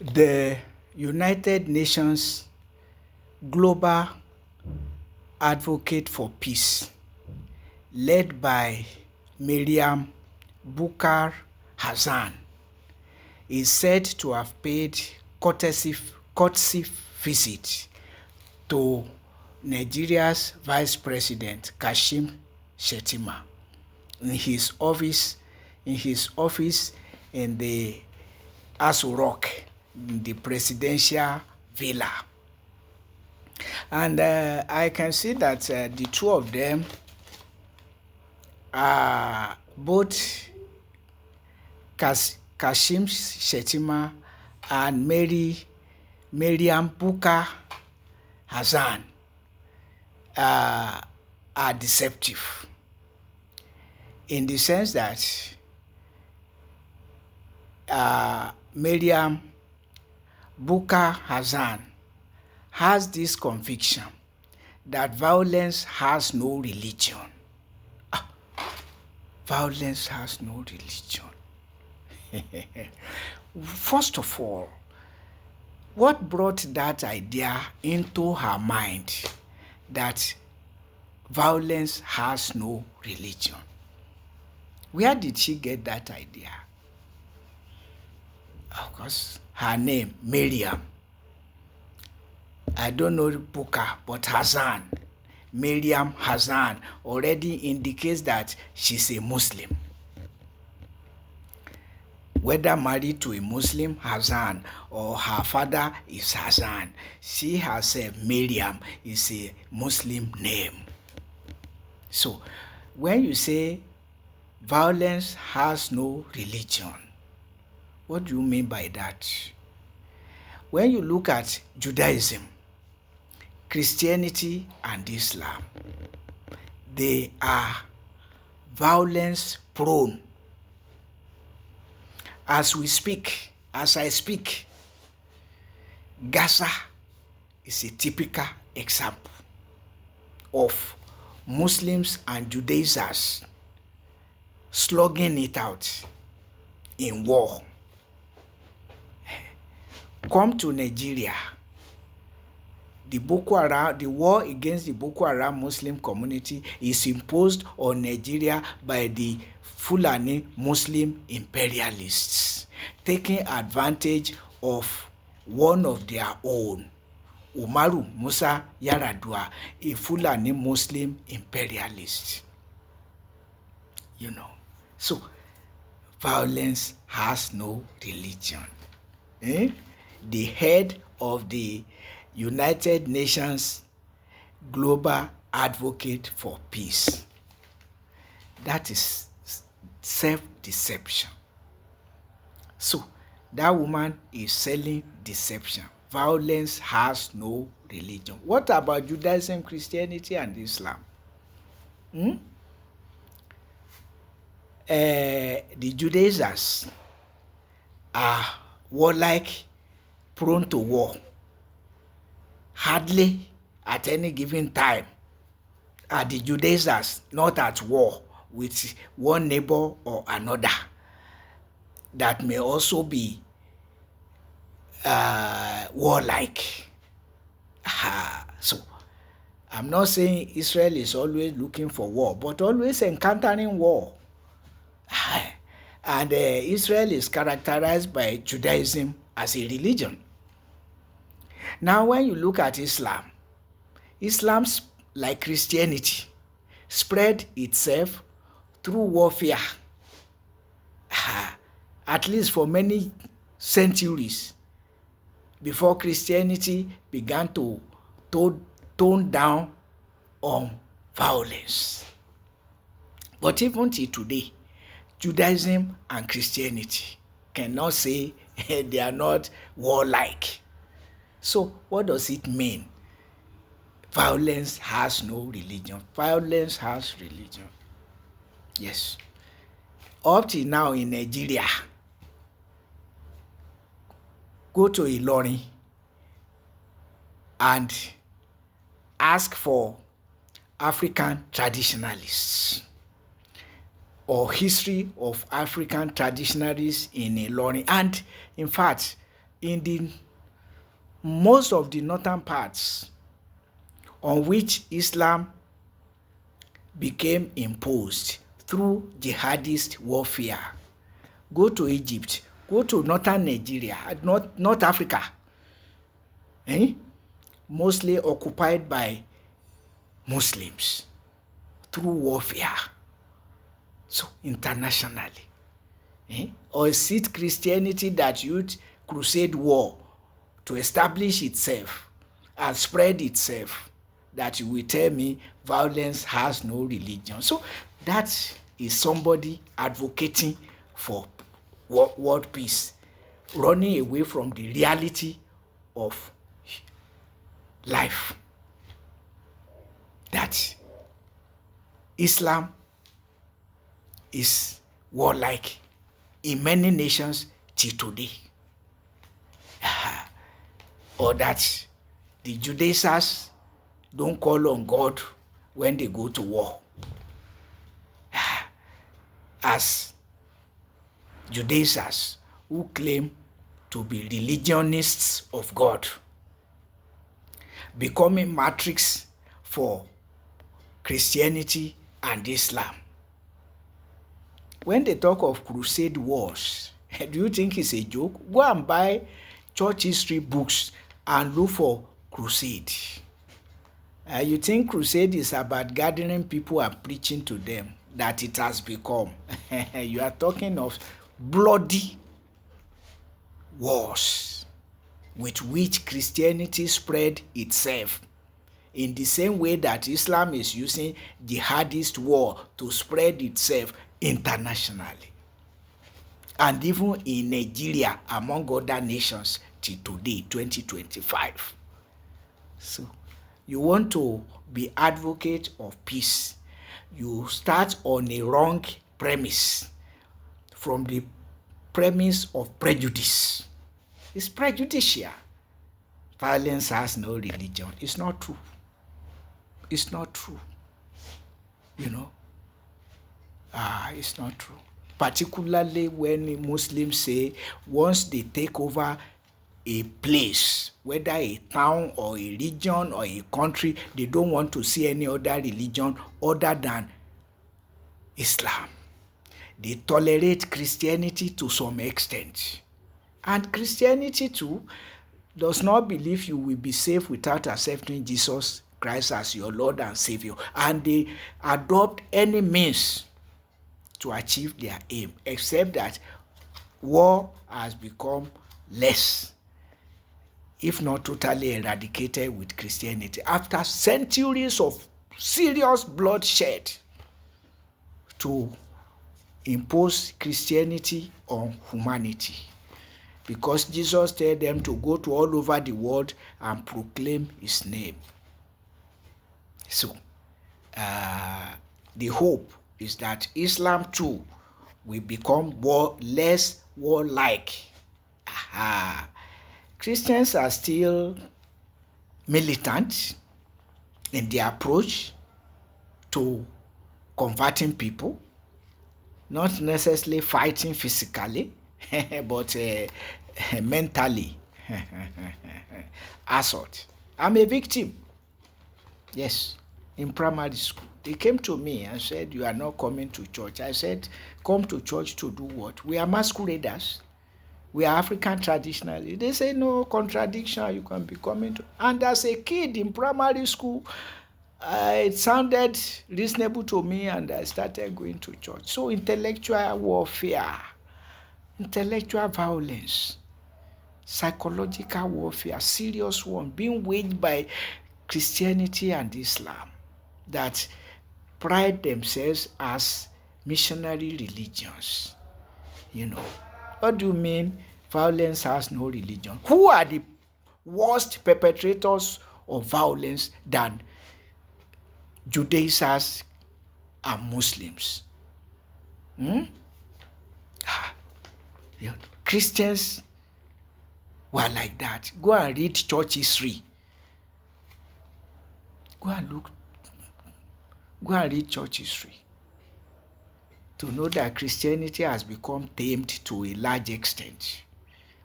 The United Nations Global Advocate for Peace, led by Maryam, Bukar, Hassan, is said to have paid courtesy visit to Nigeria's Vice President Kashim Shettima in his office in the Aso Rock, in the presidential villa. And I can see that the two of them are both Kashim Shettima and Maryam Bukar Hassan are deceptive, in the sense that Maryam Bukar Hassan has this conviction that violence has no religion. Violence has no religion. First of all, what brought that idea into her mind that violence has no religion? Where did she get that idea? Of course, her name, Maryam. I don't know Bukar, but Hassan, Maryam Hassan, already indicates that she's a Muslim. Whether married to a Muslim, Hassan, or her father is Hassan, she herself, Maryam, is a Muslim name. So, when you say violence has no religion, what do you mean by that? When you look at Judaism, Christianity, and Islam, they are violence prone. As I speak, Gaza is a typical example of Muslims and Judaizers slugging it out in war. Come to Nigeria, the war against the Boko Haram Muslim community is imposed on Nigeria by the Fulani Muslim imperialists, taking advantage of one of their own, Umaru Musa Yaradua, a Fulani Muslim imperialist. So violence has no religion. The head of the United Nations Global Advocate for Peace. That is self-deception. So that woman is selling deception. Violence has no religion. What about Judaism, Christianity, and Islam? The Judaizers are warlike, prone to war. Hardly at any given time are the Judaizers not at war with one neighbor or another that may also be warlike. So I'm not saying Israel is always looking for war, but always encountering war. And Israel is characterized by Judaism as a religion. Now, when you look at Islam, like Christianity, spread itself through warfare, at least for many centuries, before Christianity began to tone down on violence. But even till today, Judaism and Christianity cannot say they are not warlike. So what does it mean? Violence has no religion. Violence has religion. Yes. Up till now in Nigeria, go to Ilorin and ask for African traditionalists or history of African traditionalists in Ilorin. And in fact, in the most of the northern parts on which Islam became imposed through jihadist warfare. Go to Egypt, go to northern Nigeria, North Africa, mostly occupied by Muslims through warfare. So internationally. Or is it Christianity that used crusade war to establish itself and spread itself, that you will tell me violence has no religion? So that is somebody advocating for world peace, running away from the reality of life. That Islam is warlike in many nations till today. Or that the Judaizers don't call on God when they go to war. As Judaizers who claim to be religionists of God, becoming matrix for Christianity and Islam. When they talk of crusade wars, do you think it's a joke? Go and buy church history books and look for crusade. You think crusade is about gathering people and preaching to them, that it has become. You are talking of bloody wars with which Christianity spread itself, in the same way that Islam is using jihadist war to spread itself internationally, and even in Nigeria, among other nations, till today, 2025. So you want to be advocate of peace, you start on a wrong premise, from the premise of prejudice. It's prejudicial. Violence has no religion. It's not true. It's not true. It's not true. Particularly when Muslims say once they take over a place, whether a town or a region or a country, they don't want to see any other religion other than Islam. They tolerate Christianity to some extent. And Christianity too does not believe you will be saved without accepting Jesus Christ as your Lord and Savior. And they adopt any means to achieve their aim, except that war has become less, if not totally eradicated, with Christianity after centuries of serious bloodshed to impose Christianity on humanity, because Jesus told them to go to all over the world and proclaim his name. So the hope is that Islam too will become less warlike. Christians are still militant in their approach to converting people, not necessarily fighting physically, but mentally. Assault. I'm a victim. Yes, in primary school. They came to me and said, "You are not coming to church." I said, "Come to church to do what? We are masqueraders. We are African traditionally." They say, "No contradiction, you can be coming to." And as a kid in primary school, it sounded reasonable to me, and I started going to church. So intellectual warfare, intellectual violence, psychological warfare, serious one being waged by Christianity and Islam that pride themselves as missionary religions. What do you mean violence has no religion? Who are the worst perpetrators of violence than Judaizers and Muslims? Christians were like that. Go and read church history. Go and read church history to know that Christianity has become tamed to a large extent.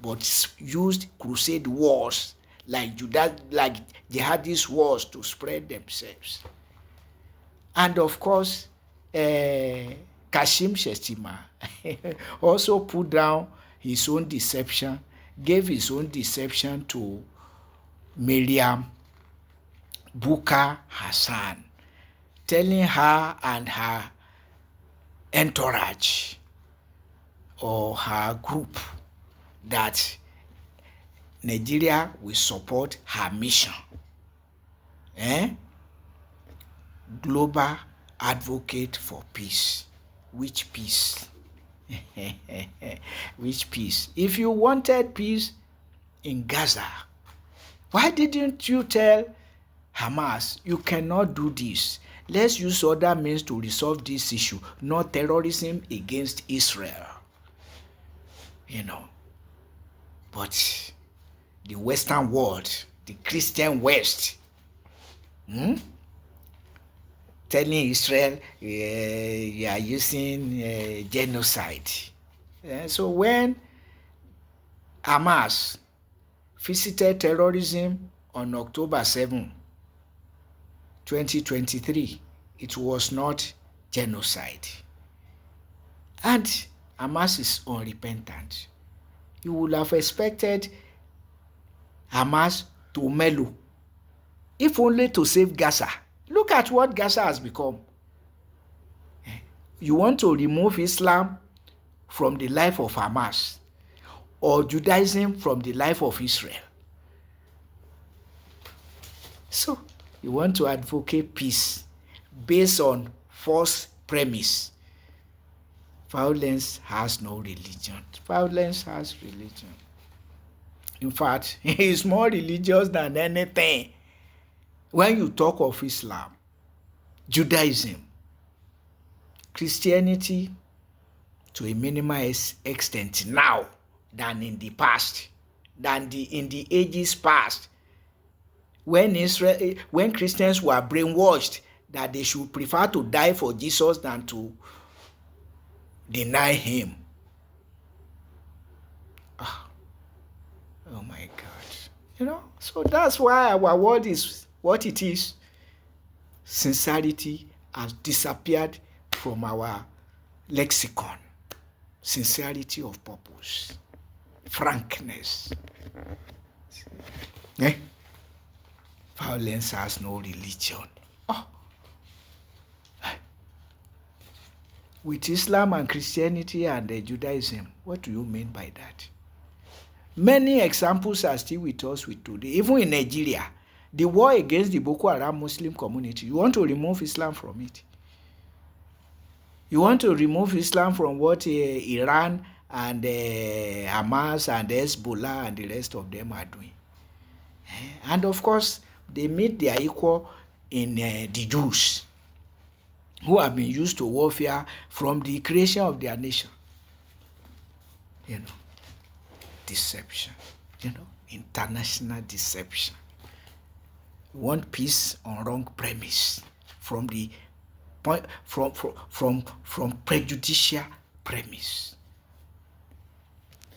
but used crusade wars like jihadist wars to spread themselves. And of course, Kashim Shettima also put down his own deception, gave his own deception to Maryam, Bukar, Hassan, telling her and her entourage or her group that Nigeria will support her mission. Global advocate for peace. Which peace? Which peace? If you wanted peace in Gaza, why didn't you tell Hamas, you cannot do this? Let's use other means to resolve this issue, not terrorism against Israel. But the Western world, the Christian West, telling Israel you are using genocide. So when Hamas visited terrorism on October 7, 2023, it was not genocide. And Hamas is unrepentant. You would have expected Hamas to mellow, if only to save Gaza. Look at what Gaza has become. You want to remove Islam from the life of Hamas or Judaism from the life of Israel. So you want to advocate peace based on false premise. Violence has no religion. Violence has religion. In fact, it is more religious than anything. When you talk of Islam, Judaism, Christianity, to a minimal extent now than in the past, in the ages past, when Christians were brainwashed that they should prefer to die for Jesus than to deny him. Oh my God. So that's why our world is what it is. Sincerity has disappeared from our lexicon. Sincerity of purpose. Frankness. Violence has no religion. With Islam and Christianity and Judaism, what do you mean by that? Many examples are still with us today. Even in Nigeria, the war against the Boko Haram Muslim community, you want to remove Islam from it. You want to remove Islam from what Iran and Hamas and Hezbollah and the rest of them are doing. And of course, they meet their equal in the Jews, who have been used to warfare from the creation of their nation. Deception, international deception. We want peace on wrong premise, from prejudicial premise.